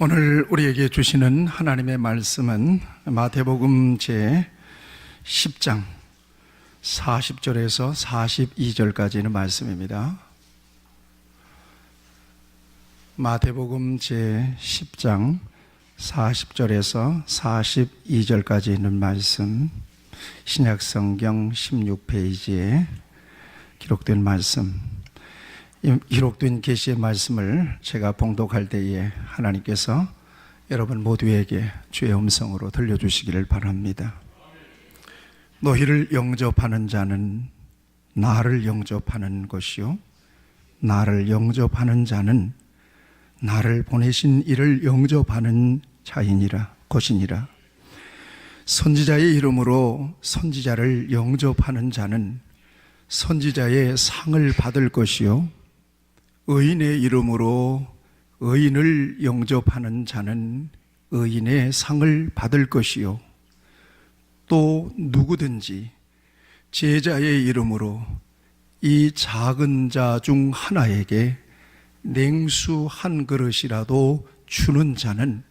오늘 우리에게 주시는 하나님의 말씀은 마태복음 제 10장 40절에서 42절까지 있는 말씀입니다. 마태복음 제 10장 40절에서 42절까지 있는 말씀, 신약성경 16페이지에 기록된 말씀, 기록된 계시의 말씀을 제가 봉독할 때에 하나님께서 여러분 모두에게 주의 음성으로 들려주시기를 바랍니다. 너희를 영접하는 자는 나를 영접하는 것이요, 나를 영접하는 자는 나를 보내신 이를 영접하는 자이니라, 것이니라. 선지자의 이름으로 선지자를 영접하는 자는 선지자의 상을 받을 것이요, 의인의 이름으로 의인을 영접하는 자는 의인의 상을 받을 것이요, 또 누구든지 제자의 이름으로 이 작은 자 중 하나에게 냉수 한 그릇이라도 주는 자는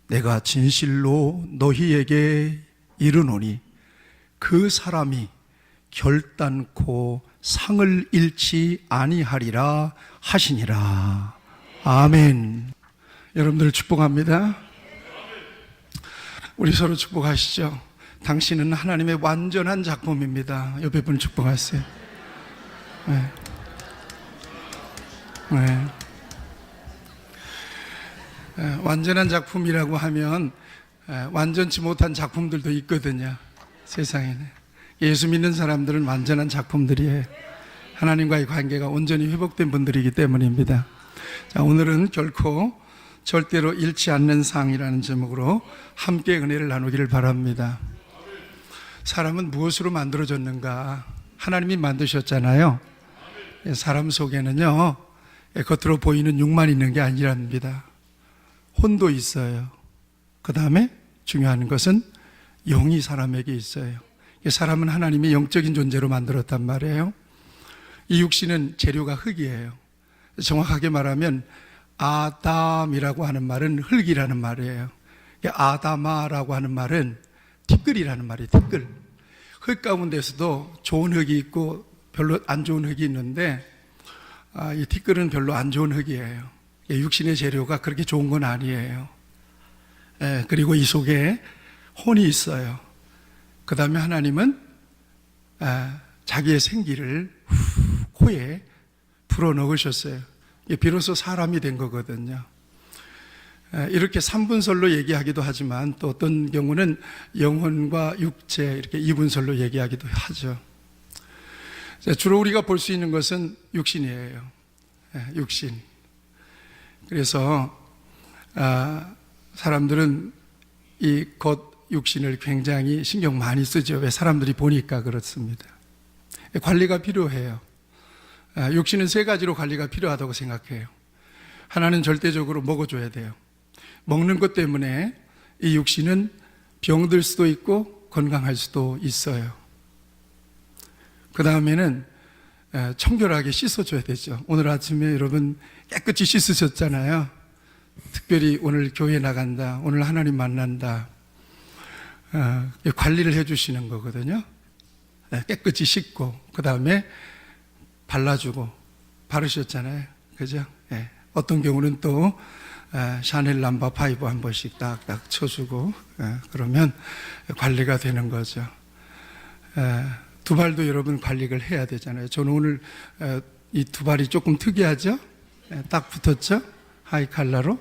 내가 진실로 너희에게 이르노니 그 사람이 결단코 상을 잃지 아니하리라 하시니라. 아멘. 여러분들 축복합니다. 우리 서로 축복하시죠. 당신은 하나님의 완전한 작품입니다. 옆에 분 축복하세요. 네. 네. 완전한 작품이라고 하면 완전치 못한 작품들도 있거든요, 세상에는. 예수 믿는 사람들은 완전한 작품들이에요. 하나님과의 관계가 온전히 회복된 분들이기 때문입니다. 자, 오늘은 결코 절대로 잃지 않는 상이라는 제목으로 함께 은혜를 나누기를 바랍니다. 사람은 무엇으로 만들어졌는가? 하나님이 만드셨잖아요. 사람 속에는요, 겉으로 보이는 육만 있는 게 아니랍니다. 혼도 있어요. 그 다음에 중요한 것은 영이 사람에게 있어요. 사람은 하나님이 영적인 존재로 만들었단 말이에요. 이 육신은 재료가 흙이에요. 정확하게 말하면 아담이라고 하는 말은 흙이라는 말이에요. 아다마라고 하는 말은 티끌이라는 말이에요. 티끌. 흙 가운데서도 좋은 흙이 있고 별로 안 좋은 흙이 있는데, 이 티끌은 별로 안 좋은 흙이에요. 육신의 재료가 그렇게 좋은 건 아니에요. 그리고 이 속에 혼이 있어요. 그 다음에 하나님은 자기의 생기를 코에 불어넣으셨어요. 비로소 사람이 된 거거든요. 이렇게 3분설로 얘기하기도 하지만 또 어떤 경우는 영혼과 육체 이렇게 2분설로 얘기하기도 하죠. 주로 우리가 볼 수 있는 것은 육신이에요. 육신. 그래서 사람들은 이 겉 육신을 굉장히 신경 많이 쓰죠. 왜? 사람들이 보니까 그렇습니다. 관리가 필요해요. 육신은 세 가지로 관리가 필요하다고 생각해요. 하나는 절대적으로 먹어줘야 돼요. 먹는 것 때문에 이 육신은 병들 수도 있고 건강할 수도 있어요. 그 다음에는 청결하게 씻어줘야 되죠. 오늘 아침에 여러분 깨끗이 씻으셨잖아요. 특별히 오늘 교회 나간다, 오늘 하나님 만난다, 관리를 해주시는 거거든요. 깨끗이 씻고 그 다음에 발라주고 바르셨잖아요, 그죠? 어떤 경우는 또 샤넬 남바 5 한 번씩 딱딱 쳐주고 그러면 관리가 되는 거죠. 두 발도 여러분 관리를 해야 되잖아요. 저는 오늘 이 두 발이 조금 특이하죠? 딱 붙었죠? 하이 칼라로.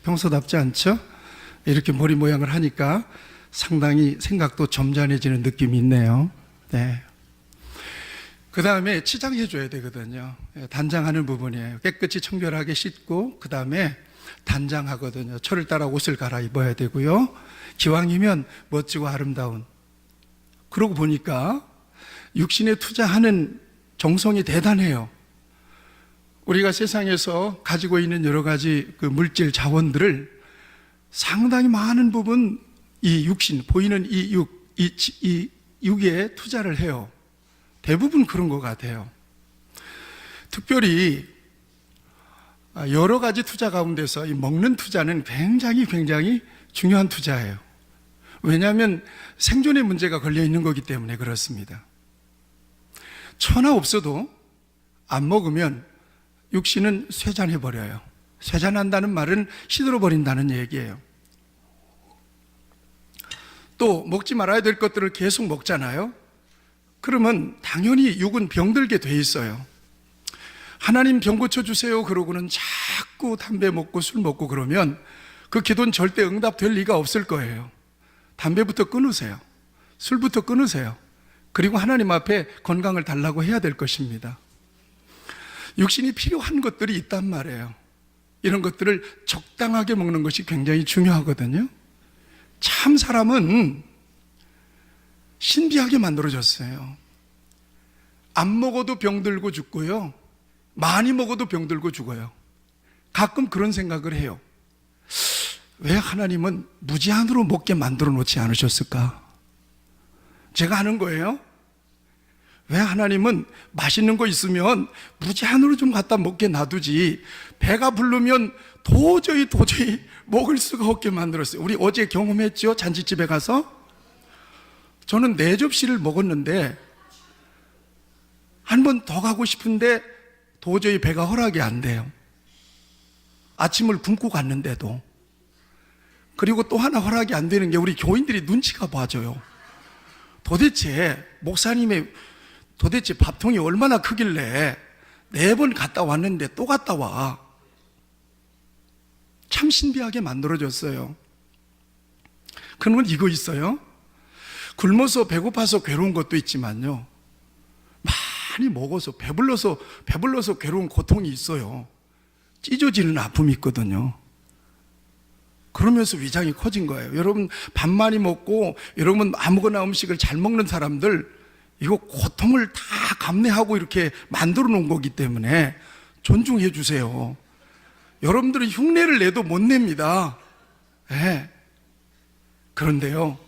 평소답지 않죠? 이렇게 머리 모양을 하니까 상당히 생각도 점잖해지는 느낌이 있네요. 네. 그 다음에 치장해줘야 되거든요. 단장하는 부분이에요. 깨끗이 청결하게 씻고 그 다음에 단장하거든요. 철을 따라 옷을 갈아입어야 되고요. 기왕이면 멋지고 아름다운. 그러고 보니까 육신에 투자하는 정성이 대단해요. 우리가 세상에서 가지고 있는 여러 가지 그 물질 자원들을 상당히 많은 부분 이 육신, 보이는 이 육에 투자를 해요. 대부분 그런 것 같아요. 특별히 여러 가지 투자 가운데서 이 먹는 투자는 굉장히 중요한 투자예요. 왜냐하면 생존의 문제가 걸려 있는 거기 때문에 그렇습니다. 천하 없어도 안 먹으면 육신은 쇠잔해버려요. 쇠잔한다는 말은 시들어버린다는 얘기예요. 또 먹지 말아야 될 것들을 계속 먹잖아요. 그러면 당연히 육은 병들게 돼 있어요. 하나님 병 고쳐주세요 그러고는 자꾸 담배 먹고 술 먹고 그러면 그 기도는 절대 응답될 리가 없을 거예요. 담배부터 끊으세요. 술부터 끊으세요. 그리고 하나님 앞에 건강을 달라고 해야 될 것입니다. 육신이 필요한 것들이 있단 말이에요. 이런 것들을 적당하게 먹는 것이 굉장히 중요하거든요. 참 사람은 신비하게 만들어졌어요. 안 먹어도 병들고 죽고요. 많이 먹어도 병들고 죽어요. 가끔 그런 생각을 해요. 왜 하나님은 무제한으로 먹게 만들어 놓지 않으셨을까? 제가 하는 거예요. 왜 하나님은 맛있는 거 있으면 무제한으로 좀 갖다 먹게 놔두지 배가 부르면 도저히 먹을 수가 없게 만들었어요. 우리 어제 경험했죠? 잔치집에 가서 저는 4접시를 먹었는데 한 번 더 가고 싶은데 도저히 배가 허락이 안 돼요. 아침을 굶고 갔는데도. 그리고 또 하나 허락이 안 되는 게 우리 교인들이 눈치가 봐줘요. 도대체 목사님의 도대체 밥통이 얼마나 크길래 4번 갔다 왔는데 또 갔다 와. 참 신비하게 만들어졌어요. 그러면 이거 있어요. 굶어서 배고파서 괴로운 것도 있지만요, 많이 먹어서 배불러서 괴로운 고통이 있어요. 찢어지는 아픔이 있거든요. 그러면서 위장이 커진 거예요. 여러분 밥 많이 먹고 여러분 아무거나 음식을 잘 먹는 사람들 이거 고통을 다 감내하고 이렇게 만들어 놓은 거기 때문에 존중해 주세요. 여러분들은 흉내를 내도 못 냅니다. 네. 그런데요,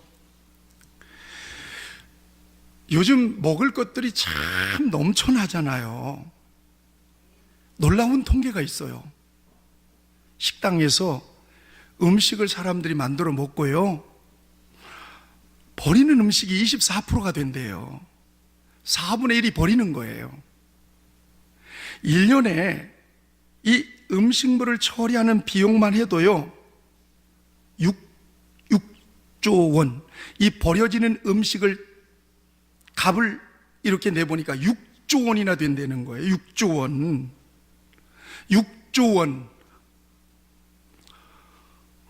요즘 먹을 것들이 참 넘쳐나잖아요. 놀라운 통계가 있어요. 식당에서 음식을 사람들이 만들어 먹고요, 버리는 음식이 24%가 된대요. 4분의 1이 버리는 거예요. 1년에 이 음식물을 처리하는 비용만 해도요 6조 원. 이 버려지는 음식을 값을 이렇게 내보니까 6조 원이나 된다는 거예요. 6조 원. 6조 원.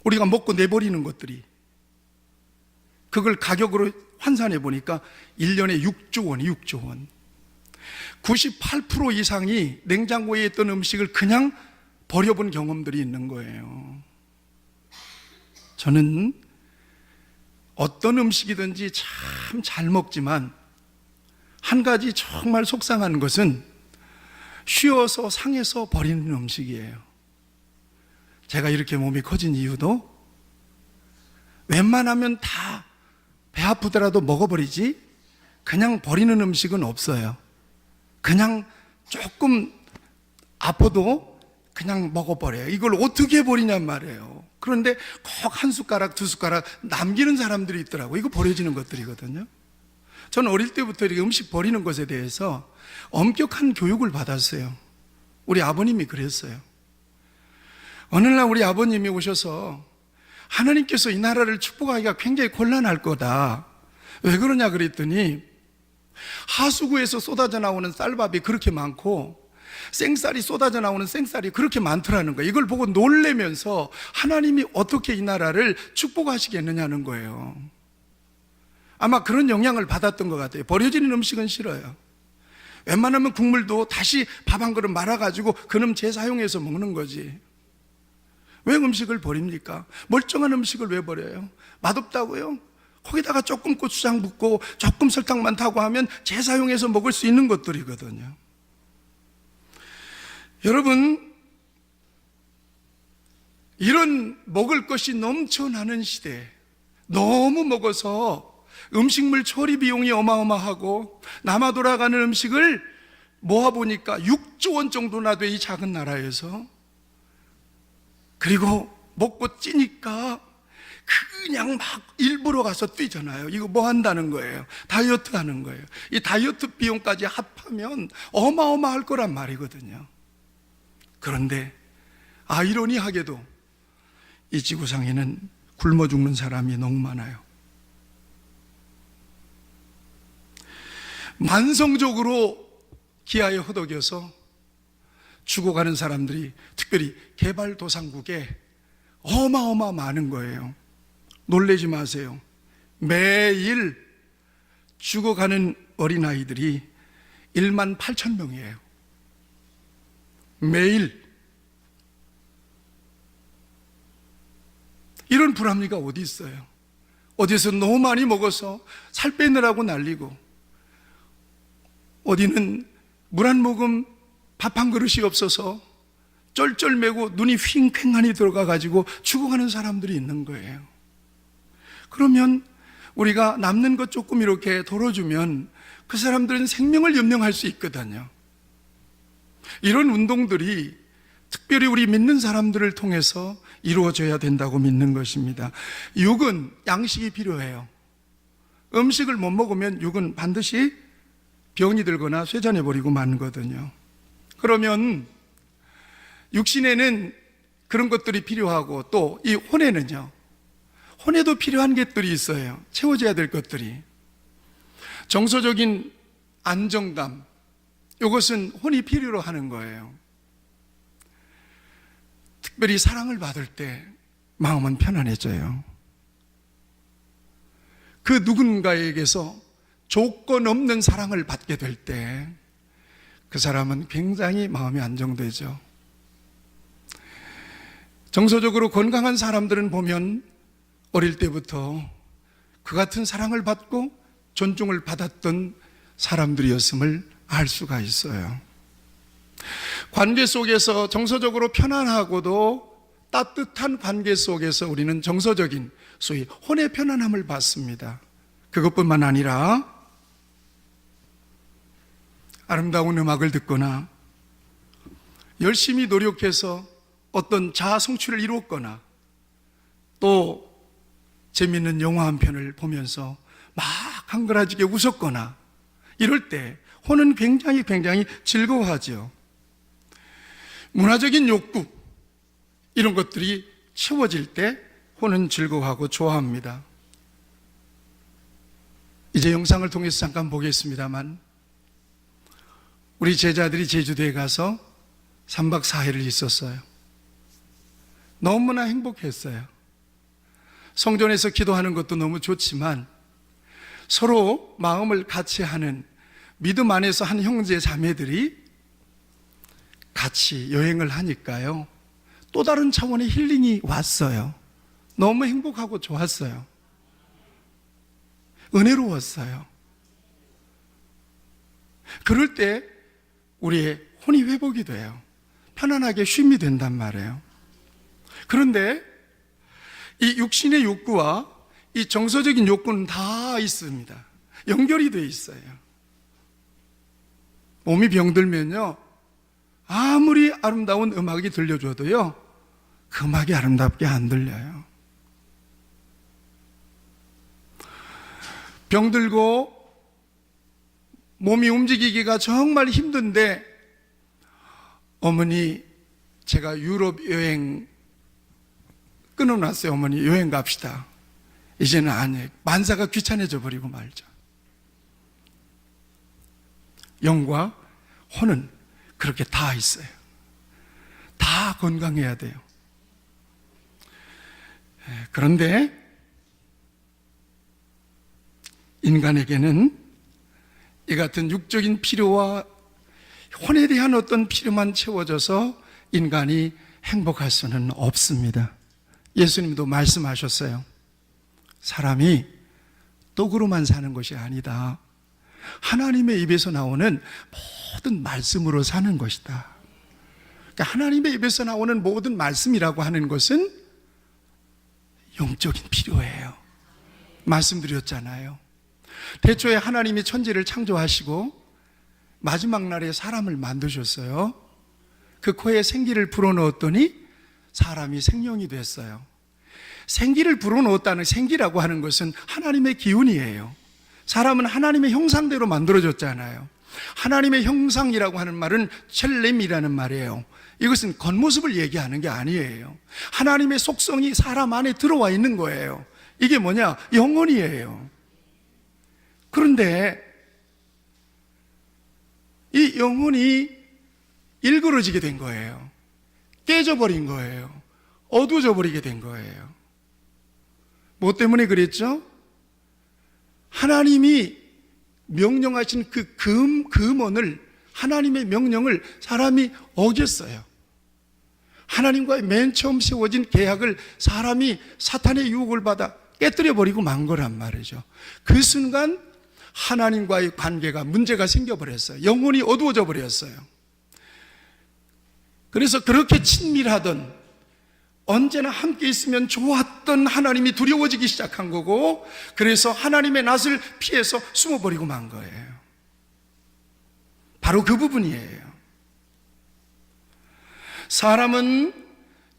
우리가 먹고 내버리는 것들이, 그걸 가격으로 환산해 보니까 1년에 6조 원이 6조 원. 98% 이상이 냉장고에 있던 음식을 그냥 버려본 경험들이 있는 거예요. 저는 어떤 음식이든지 참 잘 먹지만 한 가지 정말 속상한 것은 쉬어서 상해서 버리는 음식이에요. 제가 이렇게 몸이 커진 이유도 웬만하면 다 배 아프더라도 먹어버리지 그냥 버리는 음식은 없어요. 그냥 조금 아파도 그냥 먹어버려요. 이걸 어떻게 버리냔 말이에요. 그런데 꼭 한 숟가락 두 숟가락 남기는 사람들이 있더라고요. 이거 버려지는 것들이거든요. 저는 어릴 때부터 이렇게 음식 버리는 것에 대해서 엄격한 교육을 받았어요. 우리 아버님이 그랬어요. 어느 날 우리 아버님이 오셔서 하나님께서 이 나라를 축복하기가 굉장히 곤란할 거다. 왜 그러냐 그랬더니 하수구에서 쏟아져 나오는 쌀밥이 그렇게 많고 생쌀이 쏟아져 나오는 생쌀이 그렇게 많더라는 거예요. 이걸 보고 놀래면서 하나님이 어떻게 이 나라를 축복하시겠느냐는 거예요. 아마 그런 영향을 받았던 것 같아요. 버려지는 음식은 싫어요. 웬만하면 국물도 다시 밥 한 그릇 말아가지고 그놈 재사용해서 먹는 거지. 왜 음식을 버립니까? 멀쩡한 음식을 왜 버려요? 맛없다고요? 거기다가 조금 고추장 붓고 조금 설탕만 타고 하면 재사용해서 먹을 수 있는 것들이거든요. 여러분, 이런 먹을 것이 넘쳐나는 시대에 너무 먹어서 음식물 처리 비용이 어마어마하고 남아 돌아가는 음식을 모아보니까 6조 원 정도나 돼. 이 작은 나라에서 그리고 먹고 찌니까 그냥 막 일부러 가서 뛰잖아요. 이거 뭐 한다는 거예요? 다이어트 하는 거예요. 이 다이어트 비용까지 합하면 어마어마할 거란 말이거든요. 그런데 아이러니하게도 이 지구상에는 굶어 죽는 사람이 너무 많아요. 만성적으로 기아에 허덕여서 죽어가는 사람들이 특별히 개발도상국에 어마어마 많은 거예요. 놀라지 마세요. 매일 죽어가는 어린아이들이 1만 8천 명이에요. 매일. 이런 불합리가 어디 있어요? 어디서 너무 많이 먹어서 살 빼느라고 난리고, 어디는 물 한 모금 밥 한 그릇이 없어서 쩔쩔매고 눈이 휑휑하니 들어가가지고 죽어가는 사람들이 있는 거예요. 그러면 우리가 남는 것 조금 이렇게 덜어주면 그 사람들은 생명을 연명할 수 있거든요. 이런 운동들이 특별히 우리 믿는 사람들을 통해서 이루어져야 된다고 믿는 것입니다. 육은 양식이 필요해요. 음식을 못 먹으면 육은 반드시 병이 들거나 쇠잔해버리고 말거든요. 그러면 육신에는 그런 것들이 필요하고, 또 이 혼에는요, 혼에도 필요한 것들이 있어요. 채워져야 될 것들이. 정서적인 안정감, 이것은 혼이 필요로 하는 거예요. 특별히 사랑을 받을 때 마음은 편안해져요. 그 누군가에게서 조건 없는 사랑을 받게 될 때 그 사람은 굉장히 마음이 안정되죠. 정서적으로 건강한 사람들은 보면 어릴 때부터 그 같은 사랑을 받고 존중을 받았던 사람들이었음을 알 수가 있어요. 관계 속에서 정서적으로 편안하고도 따뜻한 관계 속에서 우리는 정서적인 소위 혼의 편안함을 받습니다. 그것뿐만 아니라 아름다운 음악을 듣거나 열심히 노력해서 어떤 자아 성취를 이루었거나, 또 재미있는 영화 한 편을 보면서 막 한가라지게 웃었거나, 이럴 때 혼은 굉장히 즐거워하죠. 문화적인 욕구, 이런 것들이 채워질 때 혼은 즐거워하고 좋아합니다. 이제 영상을 통해서 잠깐 보겠습니다만, 우리 제자들이 제주도에 가서 3박 4일을 있었어요. 너무나 행복했어요. 성전에서 기도하는 것도 너무 좋지만 서로 마음을 같이 하는 믿음 안에서 한 형제 자매들이 같이 여행을 하니까요, 또 다른 차원의 힐링이 왔어요. 너무 행복하고 좋았어요. 은혜로웠어요. 그럴 때 우리의 혼이 회복이 돼요. 편안하게 쉼이 된단 말이에요. 그런데 이 육신의 욕구와 이 정서적인 욕구는 다 있습니다. 연결이 되어 있어요. 몸이 병들면요, 아무리 아름다운 음악이 들려줘도요, 그 음악이 아름답게 안 들려요. 병들고 몸이 움직이기가 정말 힘든데, 어머니, 제가 유럽 여행 끊어놨어요. 어머니, 여행 갑시다. 이제는 아니에요. 만사가 귀찮아져 버리고 말죠. 영과 혼은 그렇게 다 있어요. 다 건강해야 돼요. 그런데 인간에게는 이 같은 육적인 필요와 혼에 대한 어떤 필요만 채워져서 인간이 행복할 수는 없습니다. 예수님도 말씀하셨어요. 사람이 떡으로만 사는 것이 아니다. 하나님의 입에서 나오는 모든 말씀으로 사는 것이다. 그러니까 하나님의 입에서 나오는 모든 말씀이라고 하는 것은 영적인 필요예요. 말씀드렸잖아요. 태초에 하나님이 천지를 창조하시고 마지막 날에 사람을 만드셨어요. 그 코에 생기를 불어넣었더니 사람이 생명이 됐어요. 생기를 불어넣었다는, 생기라고 하는 것은 하나님의 기운이에요. 사람은 하나님의 형상대로 만들어졌잖아요. 하나님의 형상이라고 하는 말은 첼렘이라는 말이에요. 이것은 겉모습을 얘기하는 게 아니에요. 하나님의 속성이 사람 안에 들어와 있는 거예요. 이게 뭐냐? 영혼이에요. 그런데 이 영혼이 일그러지게 된 거예요. 깨져버린 거예요. 어두워져 버리게 된 거예요. 뭐 때문에 그랬죠? 하나님이 명령하신 그 금원을, 하나님의 명령을 사람이 어겼어요. 하나님과의 맨 처음 세워진 계약을 사람이 사탄의 유혹을 받아 깨뜨려 버리고 만 거란 말이죠. 그 순간 하나님과의 관계가 문제가 생겨버렸어요. 영혼이 어두워져 버렸어요. 그래서 그렇게 친밀하던, 언제나 함께 있으면 좋았던 하나님이 두려워지기 시작한 거고, 그래서 하나님의 낯을 피해서 숨어버리고 만 거예요. 바로 그 부분이에요. 사람은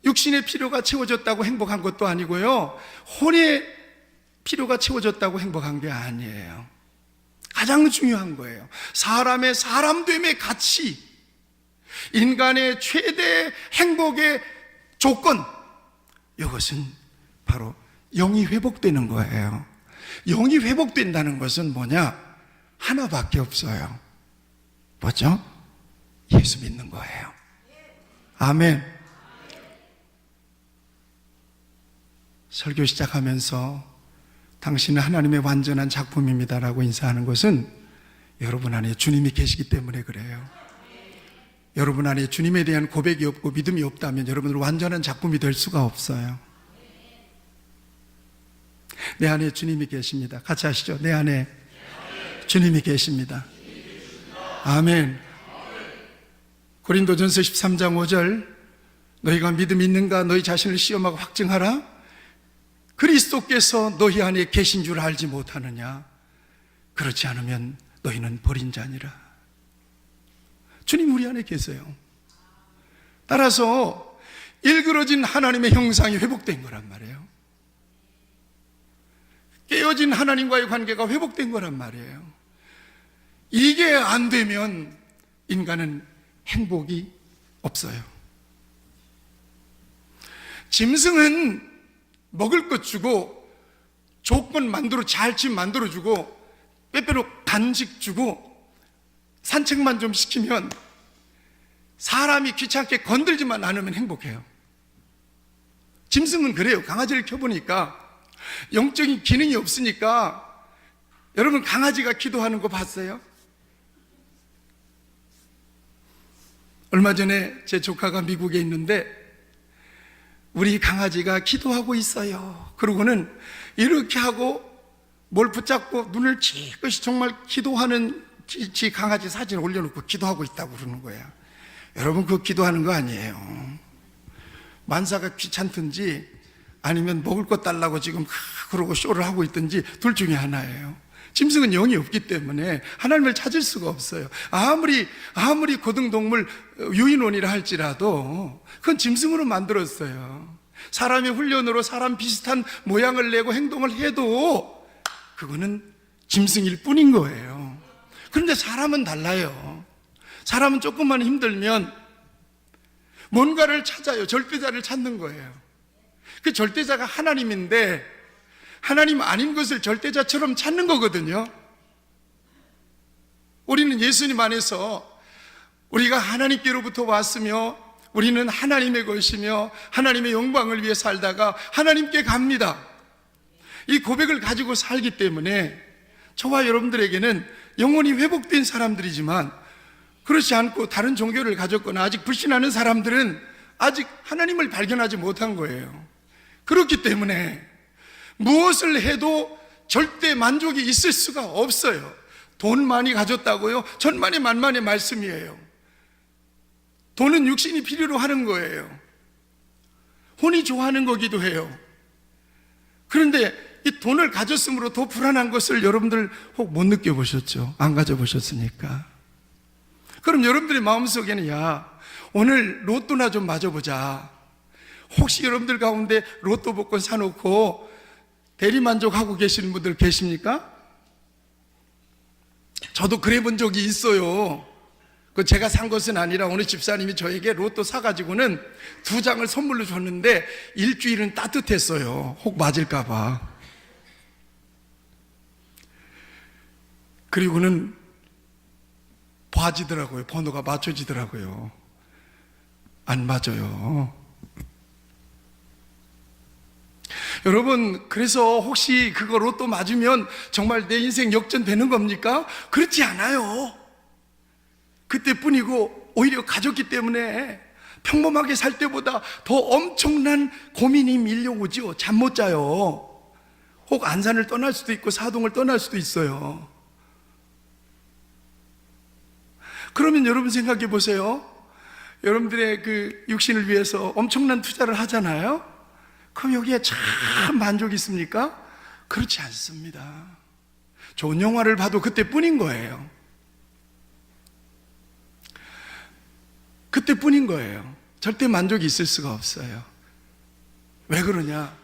육신의 필요가 채워졌다고 행복한 것도 아니고요, 혼의 필요가 채워졌다고 행복한 게 아니에요. 가장 중요한 거예요. 사람의 사람됨의 가치, 인간의 최대 행복의 조건, 이것은 바로 영이 회복되는 거예요. 영이 회복된다는 것은 뭐냐? 하나밖에 없어요. 뭐죠? 예수 믿는 거예요. 아멘. 설교 시작하면서 당신은 하나님의 완전한 작품입니다라고 인사하는 것은 여러분 안에 주님이 계시기 때문에 그래요. 여러분 안에 주님에 대한 고백이 없고 믿음이 없다면 여러분은 완전한 작품이 될 수가 없어요. 내 안에 주님이 계십니다. 같이 하시죠. 내 안에 주님이 계십니다. 아멘. 고린도전서 13장 5절, 너희가 믿음이 있는가 너희 자신을 시험하고 확증하라. 그리스도께서 너희 안에 계신 줄 알지 못하느냐. 그렇지 않으면 너희는 버린 자니라. 주님 우리 안에 계세요. 따라서 일그러진 하나님의 형상이 회복된 거란 말이에요. 깨어진 하나님과의 관계가 회복된 거란 말이에요. 이게 안 되면 인간은 행복이 없어요. 짐승은 먹을 것 주고, 조건 잘 집 만들어주고, 빼빼로 간식 주고, 산책만 좀 시키면, 사람이 귀찮게 건들지만 않으면 행복해요. 짐승은 그래요. 강아지를 켜보니까 영적인 기능이 없으니까. 여러분 강아지가 기도하는 거 봤어요? 얼마 전에 제 조카가 미국에 있는데 우리 강아지가 기도하고 있어요. 그러고는 이렇게 하고 뭘 붙잡고 눈을 찔끗이 정말 기도하는 지 강아지 사진을 올려놓고 기도하고 있다고 그러는 거야. 여러분 그거 기도하는 거 아니에요. 만사가 귀찮든지 아니면 먹을 것 달라고 지금 그러고 쇼를 하고 있든지 둘 중에 하나예요. 짐승은 영이 없기 때문에 하나님을 찾을 수가 없어요. 아무리 고등동물 유인원이라 할지라도 그건 짐승으로 만들었어요. 사람의 훈련으로 사람 비슷한 모양을 내고 행동을 해도 그거는 짐승일 뿐인 거예요. 그런데 사람은 달라요. 사람은 조금만 힘들면 뭔가를 찾아요. 절대자를 찾는 거예요. 그 절대자가 하나님인데 하나님 아닌 것을 절대자처럼 찾는 거거든요. 우리는 예수님 안에서 우리가 하나님께로부터 왔으며 우리는 하나님의 것이며 하나님의 영광을 위해 살다가 하나님께 갑니다. 이 고백을 가지고 살기 때문에 저와 여러분들에게는 영혼이 회복된 사람들이지만 그렇지 않고 다른 종교를 가졌거나 아직 불신하는 사람들은 아직 하나님을 발견하지 못한 거예요. 그렇기 때문에 무엇을 해도 절대 만족이 있을 수가 없어요. 돈 많이 가졌다고요? 천만의 만만의 말씀이에요. 돈은 육신이 필요로 하는 거예요. 혼이 좋아하는 거기도 해요. 그런데 이 돈을 가졌으므로 더 불안한 것을 여러분들 혹 못 느껴보셨죠? 안 가져보셨으니까. 그럼 여러분들의 마음속에는 야, 오늘 로또나 좀 맞아보자. 혹시 여러분들 가운데 로또 복권 사놓고 대리만족하고 계시는 분들 계십니까? 저도 그래 본 적이 있어요. 그 제가 산 것은 아니라 어느 집사님이 저에게 로또 사가지고는 2장을 선물로 줬는데 일주일은 따뜻했어요. 혹 맞을까봐. 그리고는 봐지더라고요. 번호가 맞춰지더라고요. 안 맞아요. 여러분, 그래서 혹시 그거 로또 맞으면 정말 내 인생 역전되는 겁니까? 그렇지 않아요. 그때뿐이고 오히려 가졌기 때문에 평범하게 살 때보다 더 엄청난 고민이 밀려오죠. 잠 못 자요. 혹 안산을 떠날 수도 있고 사동을 떠날 수도 있어요. 그러면 여러분 생각해 보세요. 여러분들의 그 육신을 위해서 엄청난 투자를 하잖아요. 그럼 여기에 참 만족이 있습니까? 그렇지 않습니다. 좋은 영화를 봐도 그때뿐인 거예요. 그때뿐인 거예요. 절대 만족이 있을 수가 없어요. 왜 그러냐?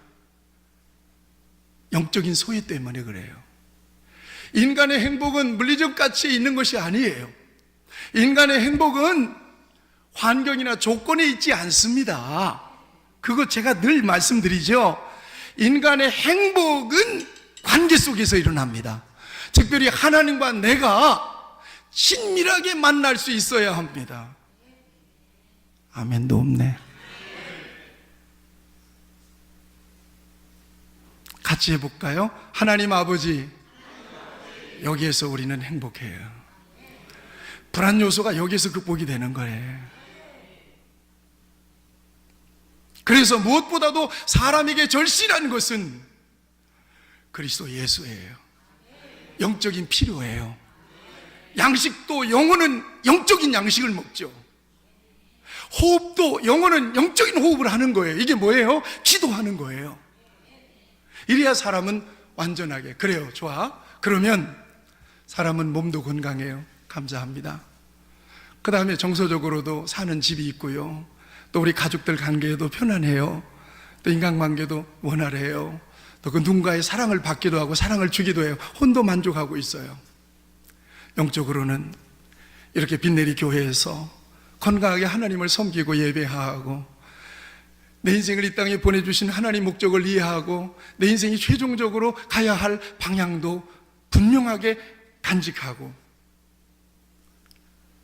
영적인 소외 때문에 그래요. 인간의 행복은 물리적 가치에 있는 것이 아니에요. 인간의 행복은 환경이나 조건에 있지 않습니다. 그거 제가 늘 말씀드리죠. 인간의 행복은 관계 속에서 일어납니다. 특별히 하나님과 내가 친밀하게 만날 수 있어야 합니다. 아멘도 없네. 같이 해볼까요? 하나님 아버지, 여기에서 우리는 행복해요. 불안 요소가 여기에서 극복이 되는 거예요. 그래서 무엇보다도 사람에게 절실한 것은 그리스도 예수예요. 영적인 필요예요. 양식도 영혼은 영적인 양식을 먹죠. 호흡도 영혼은 영적인 호흡을 하는 거예요. 이게 뭐예요? 기도하는 거예요. 이래야 사람은 완전하게. 그래요. 좋아. 그러면 사람은 몸도 건강해요. 감사합니다. 그 다음에 정서적으로도 사는 집이 있고요. 또 우리 가족들 관계에도 편안해요. 또 인간관계도 원활해요. 또 그 누군가의 사랑을 받기도 하고 사랑을 주기도 해요. 혼도 만족하고 있어요. 영적으로는 이렇게 빛내리 교회에서 건강하게 하나님을 섬기고 예배하고 내 인생을 이 땅에 보내주신 하나님 목적을 이해하고 내 인생이 최종적으로 가야 할 방향도 분명하게 간직하고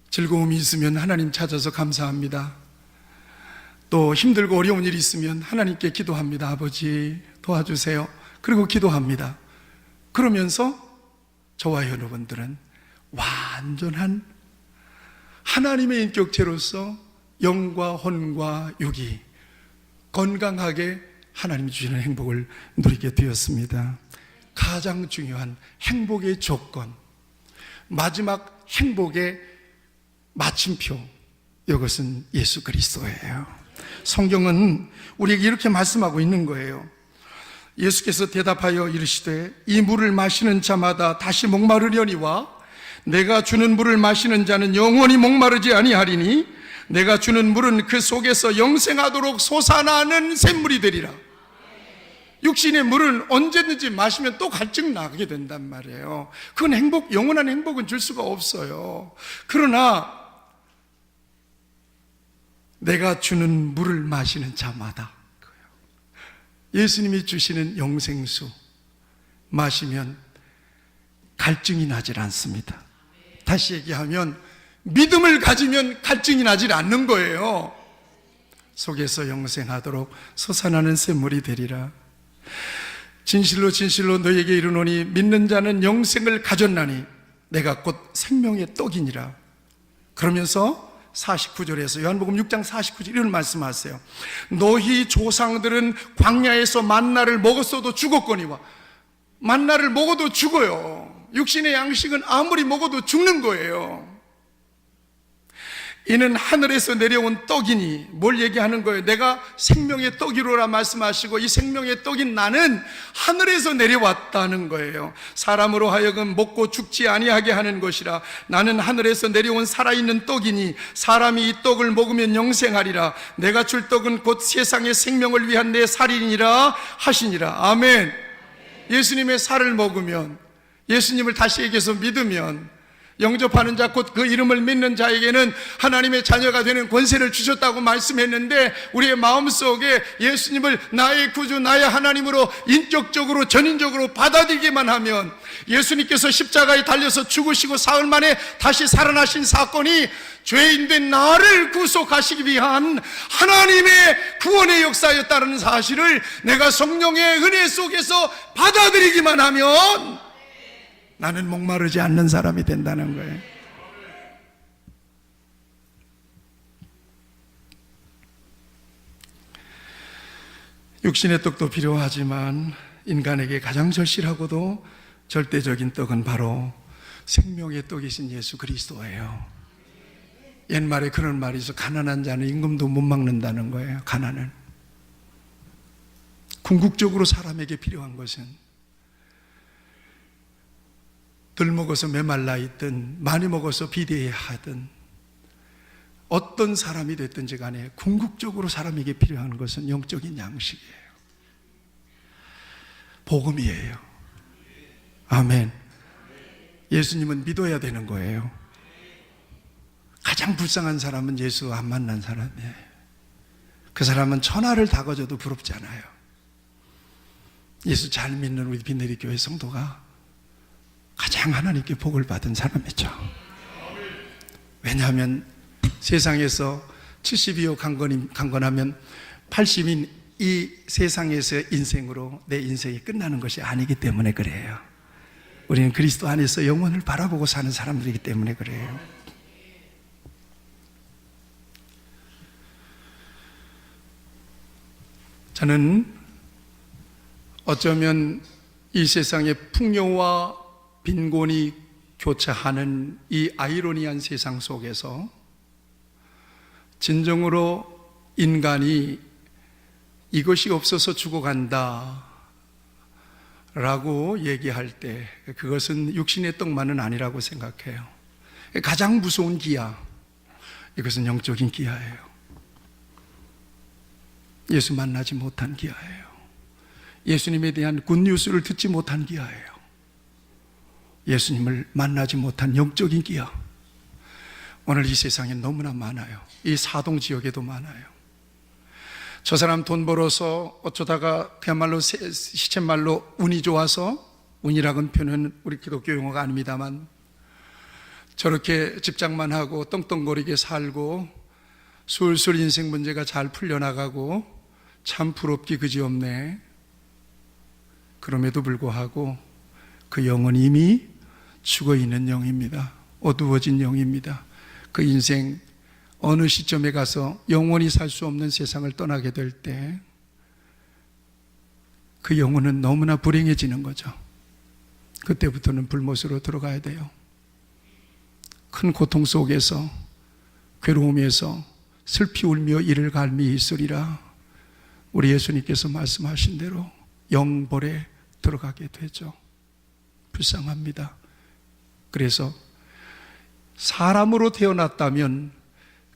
즐거움이 있으면 하나님 찾아서 감사합니다. 또 힘들고 어려운 일이 있으면 하나님께 기도합니다. 아버지 도와주세요. 그리고 기도합니다. 그러면서 저와 여러분들은 완전한 하나님의 인격체로서 영과 혼과 육이 건강하게 하나님이 주시는 행복을 누리게 되었습니다. 가장 중요한 행복의 조건, 마지막 행복의 마침표, 이것은 예수 그리스도예요. 성경은 우리에게 이렇게 말씀하고 있는 거예요. 예수께서 대답하여 이르시되 이 물을 마시는 자마다 다시 목마르려니와 내가 주는 물을 마시는 자는 영원히 목마르지 아니하리니 내가 주는 물은 그 속에서 영생하도록 솟아나는 샘물이 되리라. 육신의 물은 언제든지 마시면 또 갈증 나게 된단 말이에요. 그건 영원한 행복은 줄 수가 없어요. 그러나 내가 주는 물을 마시는 자마다, 예수님이 주시는 영생수 마시면 갈증이 나질 않습니다. 다시 얘기하면 믿음을 가지면 갈증이 나질 않는 거예요. 속에서 영생하도록 솟아나는 샘물이 되리라. 진실로 진실로 너에게 이르노니 믿는 자는 영생을 가졌나니 내가 곧 생명의 떡이니라. 그러면서 49절에서 요한복음 6장 49절 이런 말씀하세요. 너희 조상들은 광야에서 만나를 먹었어도 죽었거니와. 만나를 먹어도 죽어요. 육신의 양식은 아무리 먹어도 죽는 거예요. 이는 하늘에서 내려온 떡이니, 뭘 얘기하는 거예요? 내가 생명의 떡이로라 말씀하시고 이 생명의 떡인 나는 하늘에서 내려왔다는 거예요. 사람으로 하여금 먹고 죽지 아니하게 하는 것이라. 나는 하늘에서 내려온 살아있는 떡이니 사람이 이 떡을 먹으면 영생하리라. 내가 줄 떡은 곧 세상의 생명을 위한 내 살이니라 하시니라. 아멘. 예수님의 살을 먹으면, 예수님을 다시 얘기해서 믿으면, 영접하는 자 곧 그 이름을 믿는 자에게는 하나님의 자녀가 되는 권세를 주셨다고 말씀했는데, 우리의 마음속에 예수님을 나의 구주, 나의 하나님으로 인격적으로 전인적으로 받아들이기만 하면, 예수님께서 십자가에 달려서 죽으시고 사흘 만에 다시 살아나신 사건이 죄인된 나를 구속하시기 위한 하나님의 구원의 역사였다는 사실을 내가 성령의 은혜 속에서 받아들이기만 하면 나는 목마르지 않는 사람이 된다는 거예요. 육신의 떡도 필요하지만 인간에게 가장 절실하고도 절대적인 떡은 바로 생명의 떡이신 예수 그리스도예요. 옛말에 그런 말이 있어. 가난한 자는 임금도 못 막는다는 거예요. 가난은. 궁극적으로 사람에게 필요한 것은 덜 먹어서 메말라 있든 많이 먹어서 비대해하든 어떤 사람이 됐든지 간에 궁극적으로 사람에게 필요한 것은 영적인 양식이에요. 복음이에요. 아멘. 예수님은 믿어야 되는 거예요. 가장 불쌍한 사람은 예수 안 만난 사람이에요. 그 사람은 천하를 다 거져도 부럽지 않아요. 예수 잘 믿는 우리 빈내리 교회 성도가 가장 하나님께 복을 받은 사람이죠. 왜냐하면 세상에서 72호 강건하면 80인 이 세상에서의 인생으로 내 인생이 끝나는 것이 아니기 때문에 그래요. 우리는 그리스도 안에서 영원을 바라보고 사는 사람들이기 때문에 그래요. 저는 어쩌면 이 세상의 풍요와 빈곤이 교차하는 이 아이러니한 세상 속에서 진정으로 인간이 이것이 없어서 죽어간다 라고 얘기할 때 그것은 육신의 떡만은 아니라고 생각해요. 가장 무서운 기아, 이것은 영적인 기아예요. 예수 만나지 못한 기아예요. 예수님에 대한 굿뉴스를 듣지 못한 기아예요. 예수님을 만나지 못한 영적인 기아. 오늘 이 세상에 너무나 많아요. 이 사동 지역에도 많아요. 저 사람 돈 벌어서 어쩌다가 그야말로 시쳇말로 운이 좋아서, 운이라는 표현은 우리 기독교 용어가 아닙니다만, 저렇게 집장만 하고 떵떵거리게 살고 술술 인생 문제가 잘 풀려나가고 참 부럽기 그지없네. 그럼에도 불구하고 그 영은 이미 죽어있는 영입니다. 어두워진 영입니다. 그 인생 어느 시점에 가서 영원히 살 수 없는 세상을 떠나게 될 때 그 영혼은 너무나 불행해지는 거죠. 그때부터는 불못으로 들어가야 돼요. 큰 고통 속에서, 괴로움에서 슬피 울며 이를 갈미 있으리라. 우리 예수님께서 말씀하신 대로 영벌에 들어가게 되죠. 불쌍합니다. 그래서 사람으로 태어났다면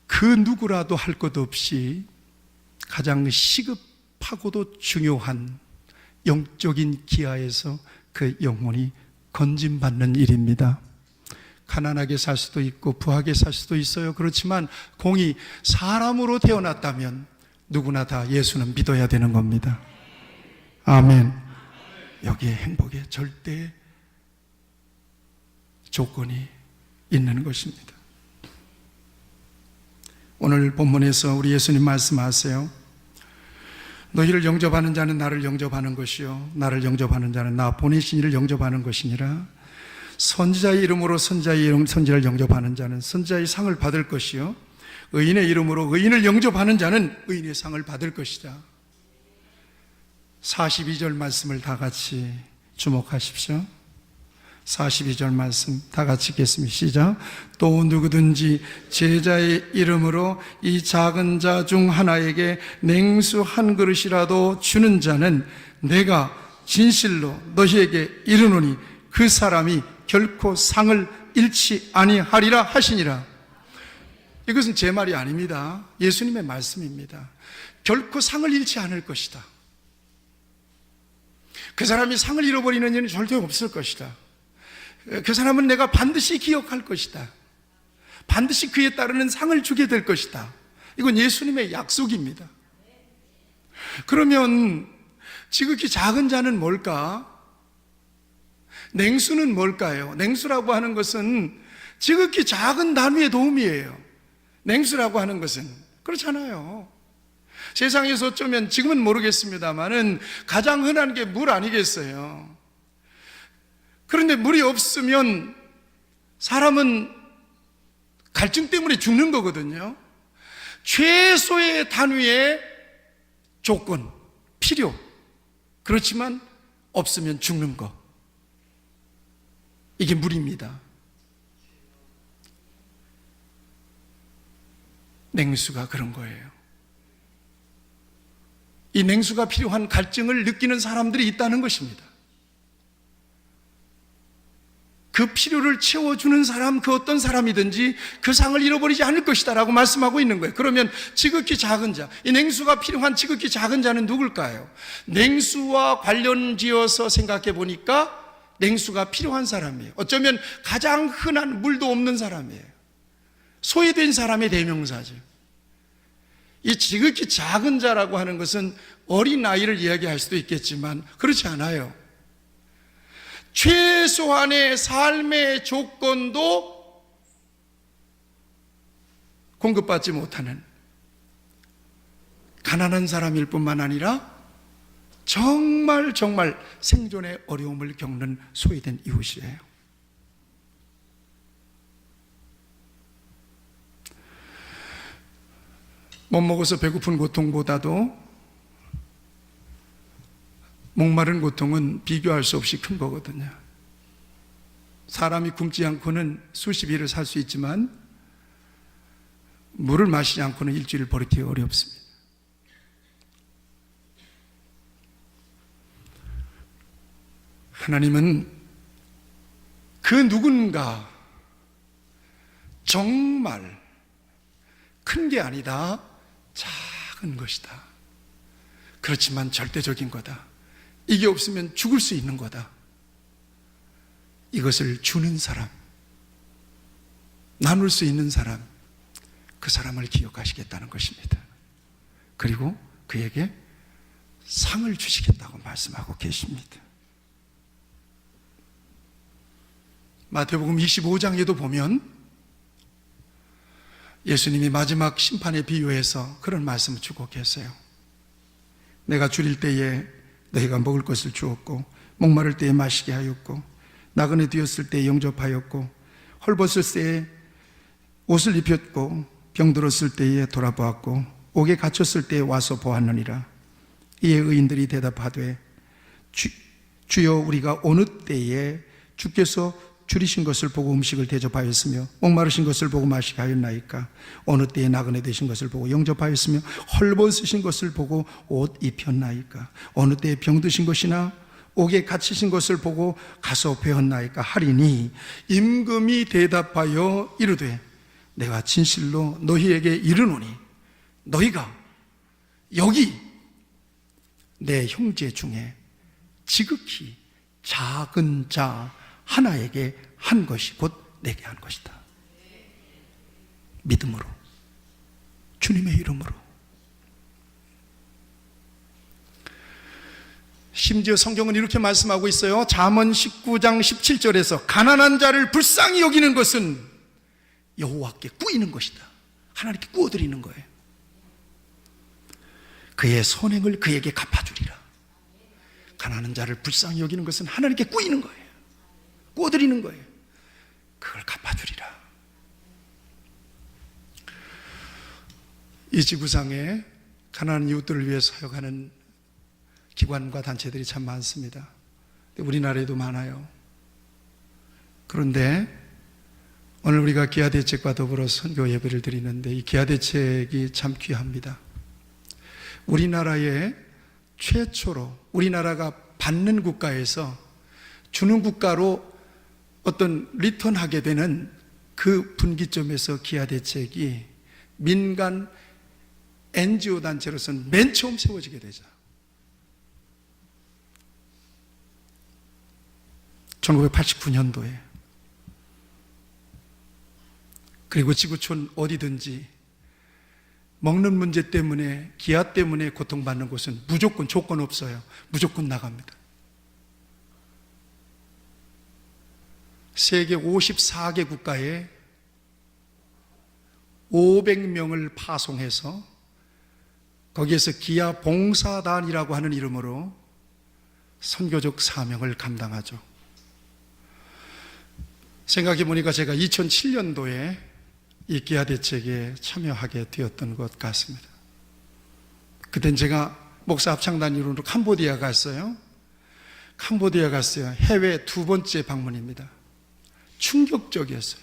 그 누구라도 할 것 없이 가장 시급하고도 중요한 영적인 기아에서 그 영혼이 건짐받는 일입니다. 가난하게 살 수도 있고 부하게 살 수도 있어요. 그렇지만 공이 사람으로 태어났다면 누구나 다 예수는 믿어야 되는 겁니다. 아멘. 여기에 행복의 절대 조건이 있는 것입니다. 오늘 본문에서 우리 예수님 말씀하세요. 너희를 영접하는 자는 나를 영접하는 것이요 나를 영접하는 자는 나 보내신 이를 영접하는 것이니라. 선지자의 이름으로 선지자를 영접하는 자는 선지자의 상을 받을 것이요 의인의 이름으로 의인을 영접하는 자는 의인의 상을 받을 것이다. 42절 말씀을 다 같이 주목하십시오. 42절 말씀 다 같이 읽겠습니다. 시작. 또 누구든지 제자의 이름으로 이 작은 자 중 하나에게 냉수 한 그릇이라도 주는 자는 내가 진실로 너희에게 이르노니 그 사람이 결코 상을 잃지 아니하리라 하시니라. 이것은 제 말이 아닙니다. 예수님의 말씀입니다. 결코 상을 잃지 않을 것이다. 그 사람이 상을 잃어버리는 일은 절대 없을 것이다. 그 사람은 내가 반드시 기억할 것이다. 반드시 그에 따르는 상을 주게 될 것이다. 이건 예수님의 약속입니다. 그러면 지극히 작은 자는 뭘까? 냉수는 뭘까요? 냉수라고 하는 것은 지극히 작은 단위의 도움이에요. 냉수라고 하는 것은 그렇잖아요. 세상에서 어쩌면 지금은 모르겠습니다만은 가장 흔한 게 물 아니겠어요? 그런데 물이 없으면 사람은 갈증 때문에 죽는 거거든요. 최소의 단위의 조건, 필요. 그렇지만 없으면 죽는 거. 이게 물입니다. 냉수가 그런 거예요. 이 냉수가 필요한 갈증을 느끼는 사람들이 있다는 것입니다. 그 필요를 채워주는 사람, 그 어떤 사람이든지 그 상을 잃어버리지 않을 것이다 라고 말씀하고 있는 거예요. 그러면 지극히 작은 자, 이 냉수가 필요한 지극히 작은 자는 누굴까요? 냉수와 관련지어서 생각해 보니까 냉수가 필요한 사람이에요. 어쩌면 가장 흔한 물도 없는 사람이에요. 소외된 사람의 대명사죠. 이 지극히 작은 자라고 하는 것은 어린 아이를 이야기할 수도 있겠지만 그렇지 않아요. 최소한의 삶의 조건도 공급받지 못하는 가난한 사람일 뿐만 아니라 정말 생존의 어려움을 겪는 소외된 이웃이에요. 못 먹어서 배고픈 고통보다도 목마른 고통은 비교할 수 없이 큰 거거든요. 사람이 굶지 않고는 수십 일을 살 수 있지만 물을 마시지 않고는 일주일을 버티기 어렵습니다. 하나님은 그 누군가 정말 큰 게 아니다, 작은 것이다. 그렇지만 절대적인 거다. 이게 없으면 죽을 수 있는 거다. 이것을 주는 사람, 나눌 수 있는 사람, 그 사람을 기억하시겠다는 것입니다. 그리고 그에게 상을 주시겠다고 말씀하고 계십니다. 마태복음 25장에도 보면 예수님이 마지막 심판에 비유해서 그런 말씀을 주고 계세요. 내가 줄일 때에 너희가 먹을 것을 주었고, 목마를 때에 마시게 하였고, 나그네 되었을 때에 영접하였고, 헐벗을 때에 옷을 입혔고, 병들었을 때에 돌아보았고, 옥에 갇혔을 때에 와서 보았느니라. 이에 의인들이 대답하되 주여 우리가 어느 때에 주께서 줄이신 것을 보고 음식을 대접하였으며 목마르신 것을 보고 마시게 하였나이까? 어느 때에 나그네 되신 것을 보고 영접하였으며 헐벗으신 것을 보고 옷 입혔나이까? 어느 때에 병드신 것이나 옥에 갇히신 것을 보고 가서 배웠나이까? 하리니 임금이 대답하여 이르되 내가 진실로 너희에게 이르노니 너희가 여기 내 형제 중에 지극히 작은 자 하나에게 한 것이 곧 내게 한 것이다. 믿음으로, 주님의 이름으로. 심지어 성경은 이렇게 말씀하고 있어요. 잠언 19장 17절에서 가난한 자를 불쌍히 여기는 것은 여호와께 꾸이는 것이다. 하나님께 꾸어드리는 거예요. 그의 선행을 그에게 갚아주리라. 가난한 자를 불쌍히 여기는 것은 하나님께 꾸이는 거예요. 꾸어드리는 거예요. 그걸 갚아주리라. 이 지구상에 가난한 이웃들을 위해 사역하는 기관과 단체들이 참 많습니다. 우리나라에도 많아요. 그런데 오늘 우리가 기아대책과 더불어 선교 예배를 드리는데 이 기아대책이 참 귀합니다. 우리나라의 최초로 우리나라가 받는 국가에서 주는 국가로 어떤 리턴하게 되는 그 분기점에서 기아대책이 민간 NGO 단체로서는 맨 처음 세워지게 되죠. 1989년도에. 그리고 지구촌 어디든지 먹는 문제 때문에, 기아 때문에 고통받는 곳은 무조건 조건 없어요. 무조건 나갑니다. 세계 54개 국가에 500명을 파송해서 거기에서 기아 봉사단이라고 하는 이름으로 선교적 사명을 감당하죠. 생각해 보니까 제가 2007년도에 이 기아 대책에 참여하게 되었던 것 같습니다. 그땐 제가 목사 합창단위로 캄보디아 갔어요. 캄보디아 갔어요. 해외 두 번째 방문입니다. 충격적이었어요.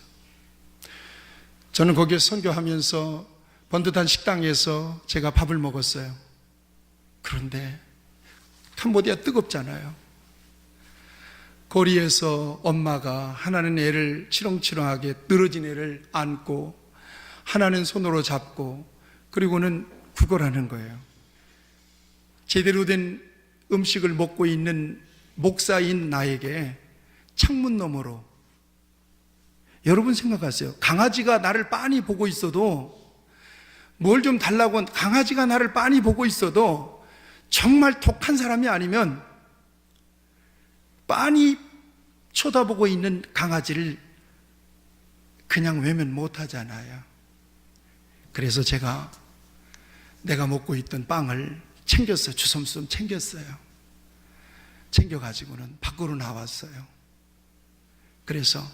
저는 거기에 선교하면서 번듯한 식당에서 제가 밥을 먹었어요. 그런데 캄보디아 뜨겁잖아요. 거리에서 엄마가 하나는 애를 치렁치렁하게 늘어진 애를 안고 하나는 손으로 잡고 그리고는 구걸하는 거예요. 제대로 된 음식을 먹고 있는 목사인 나에게 창문 너머로, 여러분 생각하세요. 강아지가 나를 빤히 보고 있어도, 뭘 좀 달라고 강아지가 나를 빤히 보고 있어도 정말 독한 사람이 아니면 빤히 쳐다보고 있는 강아지를 그냥 외면 못 하잖아요. 그래서 제가 내가 먹고 있던 빵을 챙겼어요. 주섬주섬 챙겼어요. 챙겨가지고는 밖으로 나왔어요. 그래서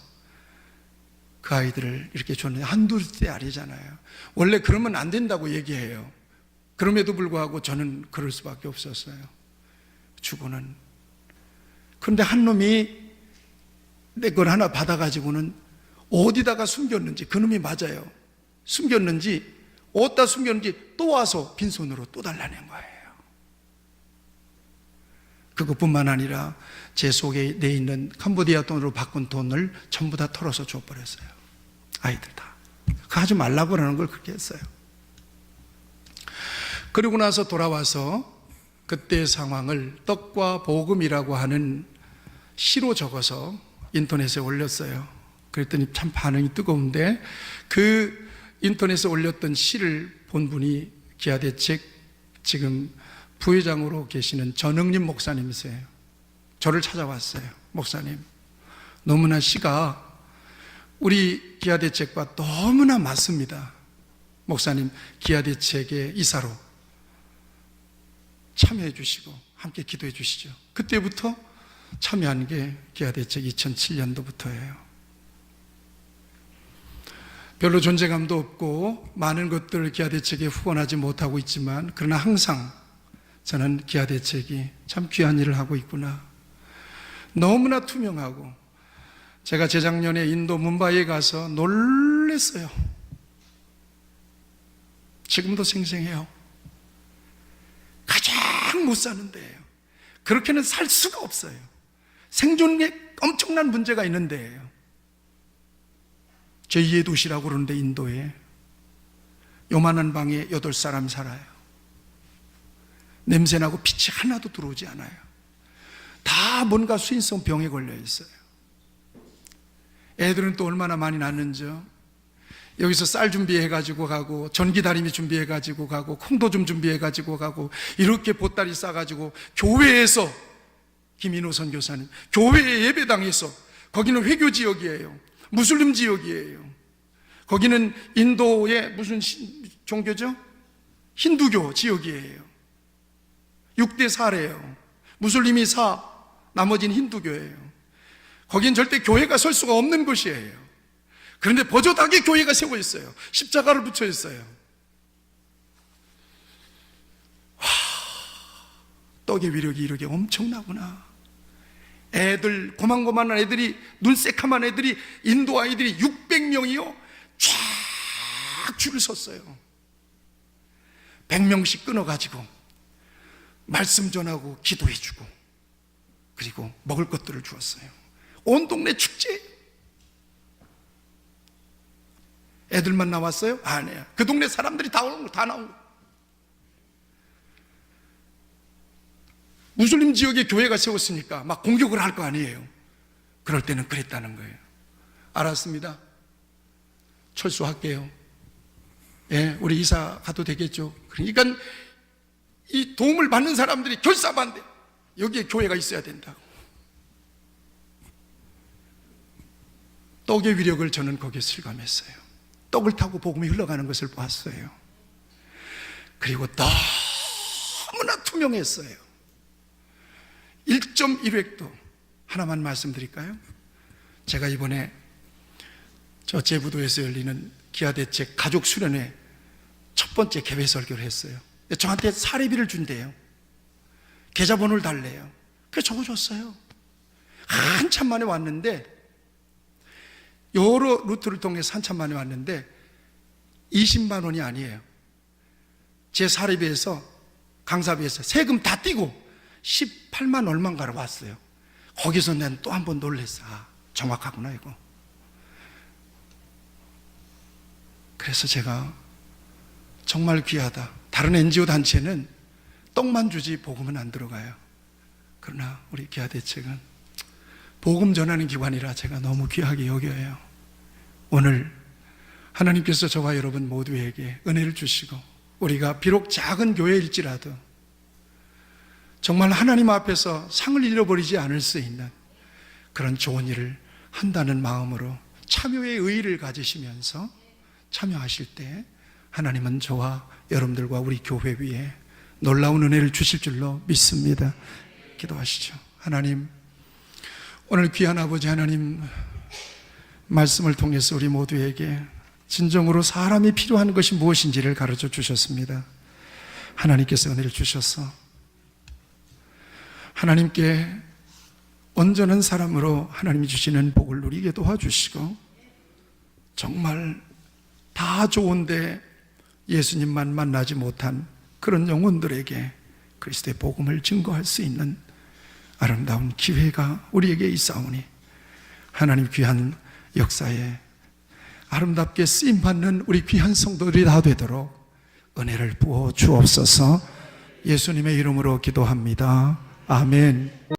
그 아이들을 이렇게 줬는데 한두 대 아니잖아요. 원래 그러면 안 된다고 얘기해요. 그럼에도 불구하고 저는 그럴 수밖에 없었어요. 주고는. 그런데 한 놈이 내 걸 하나 받아가지고는 어디다가 숨겼는지, 그놈이 맞아요. 숨겼는지, 어디다 숨겼는지 또 와서 빈손으로 또 달라낸 거예요. 그것뿐만 아니라 제 속에 내 있는 캄보디아 돈으로 바꾼 돈을 전부 다 털어서 줘버렸어요. 아이들 다. 그거 하지 말라고 하는 걸 그렇게 했어요. 그리고 나서 돌아와서 그때의 상황을 떡과 복음이라고 하는 시로 적어서 인터넷에 올렸어요. 그랬더니 참 반응이 뜨거운데, 그 인터넷에 올렸던 시를 본 분이 기아대책 지금 부회장으로 계시는 전흥림 목사님이세요. 저를 찾아왔어요. 목사님, 너무나 시가 우리 기아대책과 너무나 맞습니다. 목사님, 기아대책의 이사로 참여해 주시고 함께 기도해 주시죠. 그때부터 참여한 게 기아대책 2007년도부터예요. 별로 존재감도 없고 많은 것들을 기아대책에 후원하지 못하고 있지만, 그러나 항상 저는 기아대책이 참 귀한 일을 하고 있구나, 너무나 투명하고, 제가 재작년에 인도 뭄바이에 가서 놀랬어요. 지금도 생생해요. 가장 못 사는 데예요. 그렇게는 살 수가 없어요. 생존에 엄청난 문제가 있는 데예요. 제2의 도시라고 그러는데 인도에 요만한 방에 8사람 살아요. 냄새나고 빛이 하나도 들어오지 않아요. 다 뭔가 수인성 병에 걸려 있어요. 애들은 또 얼마나 많이 낳는지요. 여기서 쌀 준비해가지고 가고, 전기다리미 준비해가지고 가고, 콩도 좀 준비해가지고 가고, 이렇게 보따리 싸가지고 교회에서, 김인호 선교사님, 교회의 예배당에서, 거기는 회교 지역이에요. 무슬림 지역이에요. 거기는 인도의 무슨 종교죠? 힌두교 지역이에요. 6대 4래요. 무슬림이 4, 나머지는 힌두교예요. 거긴 절대 교회가 설 수가 없는 곳이에요. 그런데 버젓하게 교회가 세워 있어요. 십자가를 붙여 있어요. 와, 떡의 위력이 이렇게 엄청나구나. 애들, 고만고만한 애들이, 눈 새카만 애들이, 인도 아이들이 600명이요 쫙 줄을 섰어요. 100명씩 끊어가지고 말씀 전하고 기도해주고, 그리고 먹을 것들을 주었어요. 온 동네 축제. 애들만 나왔어요? 아니에요. 그 동네 사람들이 다 나온 거. 무슬림 지역에 교회가 세웠으니까 막 공격을 할 거 아니에요. 그럴 때는 그랬다는 거예요. 알았습니다. 철수할게요. 예, 우리 이사 가도 되겠죠. 그러니까 이 도움을 받는 사람들이 결사반대. 여기에 교회가 있어야 된다고. 떡의 위력을 저는 거기에 실감했어요. 떡을 타고 복음이 흘러가는 것을 봤어요. 그리고 너무나 투명했어요. 1.1획도 하나만 말씀드릴까요? 제가 이번에 저 제부도에서 열리는 기아대책 가족 수련회 첫 번째 개회 설교를 했어요. 저한테 사례비를 준대요. 계좌번호를 달래요. 그래서 적어줬어요. 한참 만에 왔는데, 여러 루트를 통해서 한참 만에 왔는데 20만 원이 아니에요. 제 사례비에서, 강사비에서 세금 다 떼고 18만 얼마인가로 왔어요. 거기서 난 또 한 번 놀랬어. 아, 정확하구나 이거. 그래서 제가 정말 귀하다. 다른 NGO 단체는 떡만 주지 복음은 안 들어가요. 그러나 우리 기아대책은 복음 전하는 기관이라 제가 너무 귀하게 여겨요. 오늘 하나님께서 저와 여러분 모두에게 은혜를 주시고, 우리가 비록 작은 교회일지라도 정말 하나님 앞에서 상을 잃어버리지 않을 수 있는 그런 좋은 일을 한다는 마음으로 참여의 의의를 가지시면서 참여하실 때 하나님은 저와 여러분들과 우리 교회 위에 놀라운 은혜를 주실 줄로 믿습니다. 기도하시죠. 하나님, 오늘 귀한 아버지 하나님, 말씀을 통해서 우리 모두에게 진정으로 사람이 필요한 것이 무엇인지를 가르쳐 주셨습니다. 하나님께서 은혜를 주셔서 하나님께 온전한 사람으로 하나님이 주시는 복을 누리게 도와주시고, 정말 다 좋은데 예수님만 만나지 못한 그런 영혼들에게 그리스도의 복음을 증거할 수 있는 아름다운 기회가 우리에게 있사오니, 하나님 귀한 역사에 아름답게 쓰임받는 우리 귀한 성도들이 다 되도록 은혜를 부어 주옵소서. 예수님의 이름으로 기도합니다. 아멘.